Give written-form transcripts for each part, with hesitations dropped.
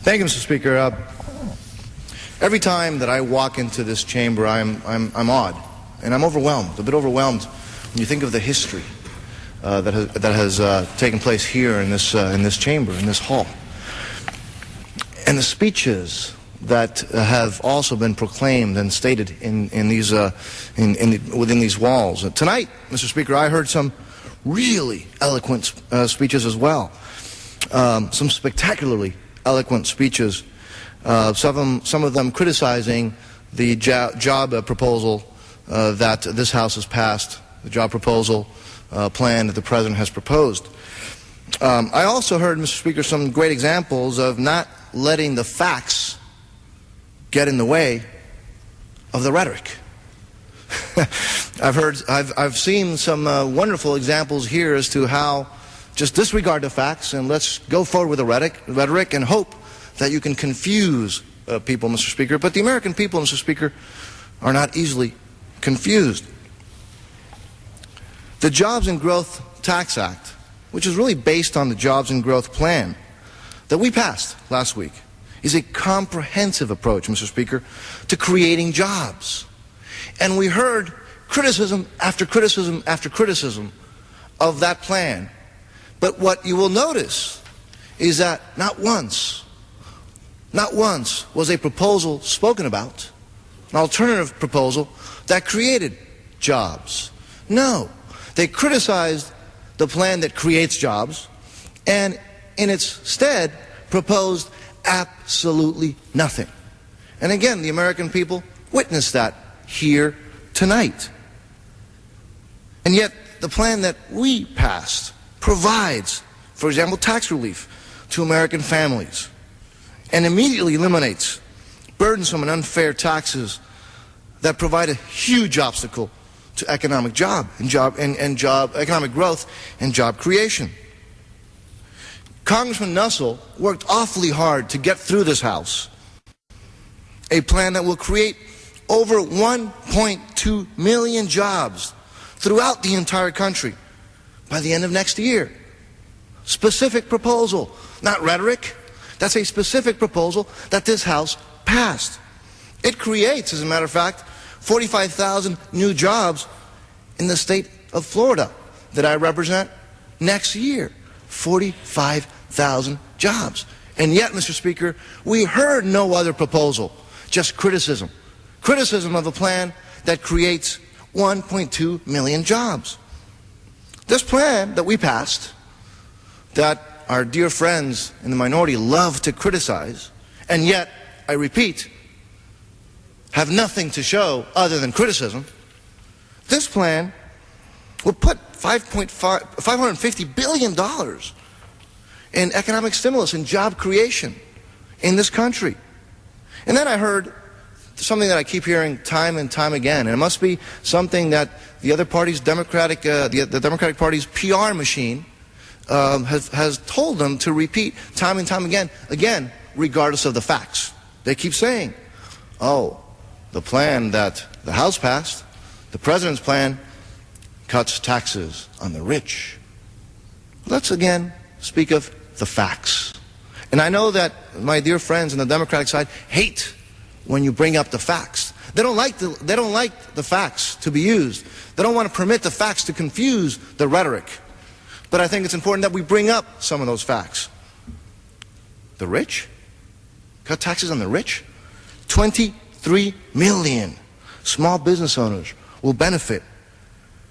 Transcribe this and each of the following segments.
Thank you, Mr. Speaker. Every time that I walk into this chamber, I'm awed, and I'm overwhelmed, a bit overwhelmed when you think of the history that has taken place here in this chamber, in this hall, and the speeches that have also been proclaimed and stated within these walls. Tonight, Mr. Speaker, I heard some really eloquent speeches as well, some spectacularly eloquent speeches. Some of them criticizing the job proposal that this House has passed, the job proposal plan that the President has proposed. I also heard, Mr. Speaker, some great examples of not letting the facts get in the way of the rhetoric. I've seen some wonderful examples here as to how just disregard the facts and let's go forward with the rhetoric and hope that you can confuse people, Mr. Speaker. But the American people, Mr. Speaker, are not easily confused. The Jobs and Growth Tax Act, which is really based on the Jobs and Growth Plan that we passed last week, is a comprehensive approach, Mr. Speaker, to creating jobs. And we heard criticism after criticism after criticism of that plan. But what you will notice is that not once was a proposal spoken about, an alternative proposal that created jobs. No, they criticized the plan that creates jobs and in its stead proposed absolutely nothing. And again, the American people witnessed that here tonight. And yet the plan that we passed provides, for example, tax relief to American families and immediately eliminates burdensome and unfair taxes that provide a huge obstacle to economic economic growth and job creation. Congressman Nussle worked awfully hard to get through this House a plan that will create over 1.2 million jobs throughout the entire country by the end of next year. Specific proposal, not rhetoric. That's a specific proposal that this House passed. It creates, as a matter of fact, 45,000 new jobs in the state of Florida that I represent next year. 45,000 jobs. And yet, Mr. Speaker, we heard no other proposal, just criticism. Criticism of a plan that creates 1.2 million jobs. This plan that we passed, that our dear friends in the minority love to criticize, and yet, I repeat, have nothing to show other than criticism, this plan will put $550 billion in economic stimulus and job creation in this country. And then I heard something that I keep hearing time and time again, and it must be something that the other party's the Democratic Party's PR machine has told them to repeat time and time again, regardless of the facts. They keep saying, oh, the plan that the House passed, the President's plan, cuts taxes on the rich. Let's again speak of the facts. And I know that my dear friends on the Democratic side hate when you bring up the facts. They don't like the facts to be used. They don't want to permit the facts to confuse the rhetoric. But I think it's important that we bring up some of those facts. The rich? Cut taxes on the rich? 23 million small business owners will benefit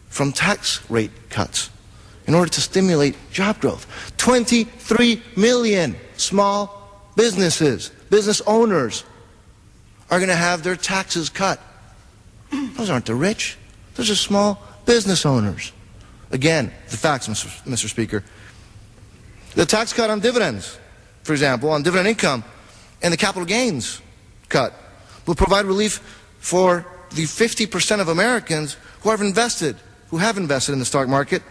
from tax rate cuts in order to stimulate job growth. 23 million small businesses, business owners are going to have their taxes cut. Those aren't the rich. Those are small business owners. Again, the facts, Mr. Speaker. The tax cut on dividends, for example, on dividend income, and the capital gains cut will provide relief for the 50% of Americans who have invested in the stock market,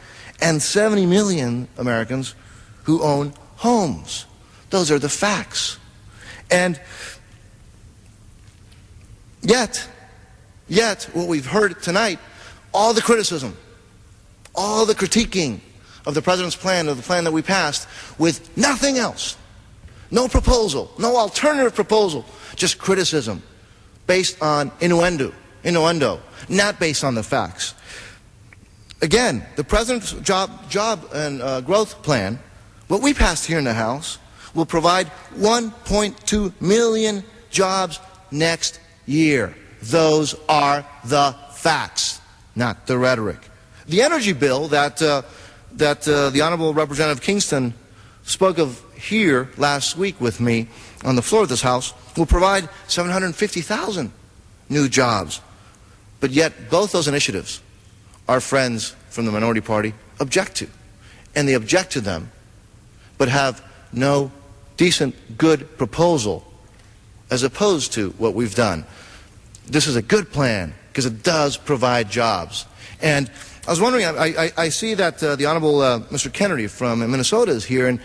and 70 million Americans who own homes. Those are the facts. And yet, what we've heard tonight, all the criticism, all the critiquing of the President's plan, of the plan that we passed, with nothing else No proposal, no alternative proposal, just criticism based on innuendo, not based on the facts. Again, the President's job and growth plan, what we passed here in the House, will provide 1.2 million jobs next year. Those are the facts, not the rhetoric. The energy bill that the Honorable Representative Kingston spoke of here last week with me on the floor of this House will provide 750,000 new jobs. But yet both those initiatives our friends from the minority party object to. And they object to them, but have no decent, good proposal as opposed to what we've done. This is a good plan because it does provide jobs. And I was wondering, I see that the Honorable Mr. Kennedy from Minnesota is here, and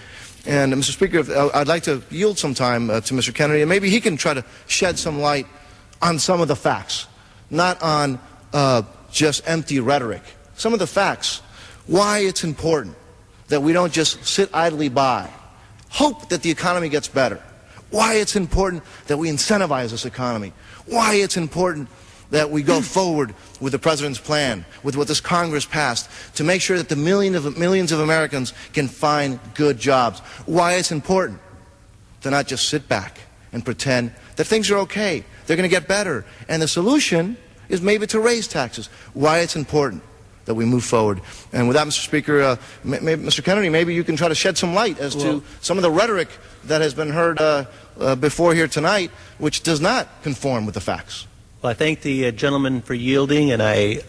Mr. Speaker, I'd like to yield some time to Mr. Kennedy, and maybe he can try to shed some light on some of the facts, not on just empty rhetoric. Some of the facts, why it's important that we don't just sit idly by, hope that the economy gets better, why it's important that we incentivize this economy, why it's important that we go forward with the President's plan, with what this Congress passed, to make sure that the millions of Americans can find good jobs. Why it's important to not just sit back and pretend that things are okay, they're going to get better, and the solution is maybe to raise taxes. Why it's important that we move forward. And with that, Mr. Speaker, Mr. Kennedy, maybe you can try to shed some light as to some of the rhetoric that has been heard before here tonight, which does not conform with the facts. Well, I thank the gentleman for yielding, and I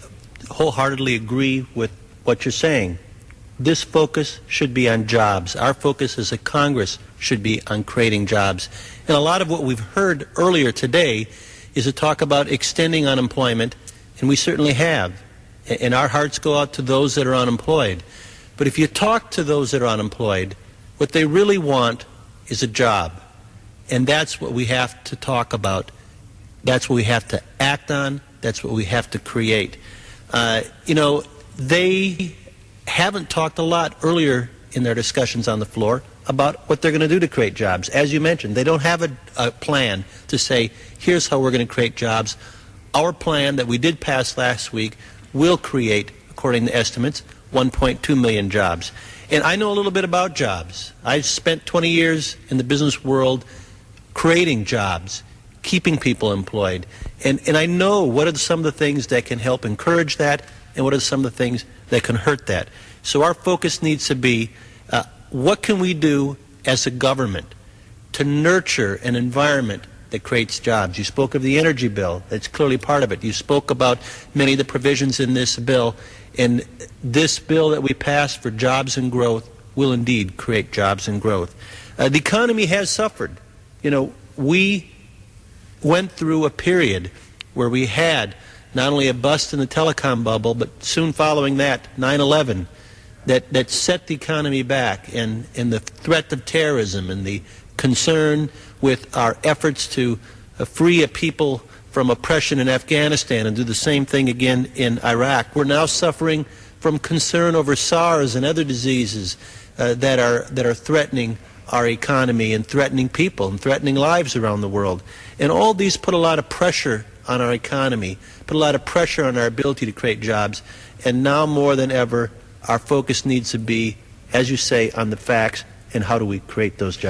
wholeheartedly agree with what you're saying. This focus should be on jobs. Our focus as a Congress should be on creating jobs. And a lot of what we've heard earlier today is a talk about extending unemployment, and we certainly have. And our hearts go out to those that are unemployed. But if you talk to those that are unemployed, what they really want is a job. And that's what we have to talk about. That's what we have to act on. That's what we have to create. You know, they haven't talked a lot earlier in their discussions on the floor about what they're going to do to create jobs. As you mentioned, they don't have a plan to say, here's how we're going to create jobs. Our plan that we did pass last week will create, according to estimates, 1.2 million jobs. And I know a little bit about jobs. I've spent 20 years in the business world creating jobs, keeping people employed. And I know what are some of the things that can help encourage that and what are some of the things that can hurt that. So our focus needs to be, what can we do as a government to nurture an environment that creates jobs? You spoke of the energy bill. That's clearly part of it. You spoke about many of the provisions in this bill. And this bill that we passed for jobs and growth will indeed create jobs and growth. The economy has suffered. You know, we went through a period where we had not only a bust in the telecom bubble, but soon following that, 9/11, that set the economy back, and the threat of terrorism and the concern with our efforts to free a people from oppression in Afghanistan and do the same thing again in Iraq. We're now suffering from concern over SARS and other diseases that are threatening our economy and threatening people and threatening lives around the world. And all these put a lot of pressure on our economy, put a lot of pressure on our ability to create jobs. And now more than ever, our focus needs to be, as you say, on the facts and how do we create those jobs.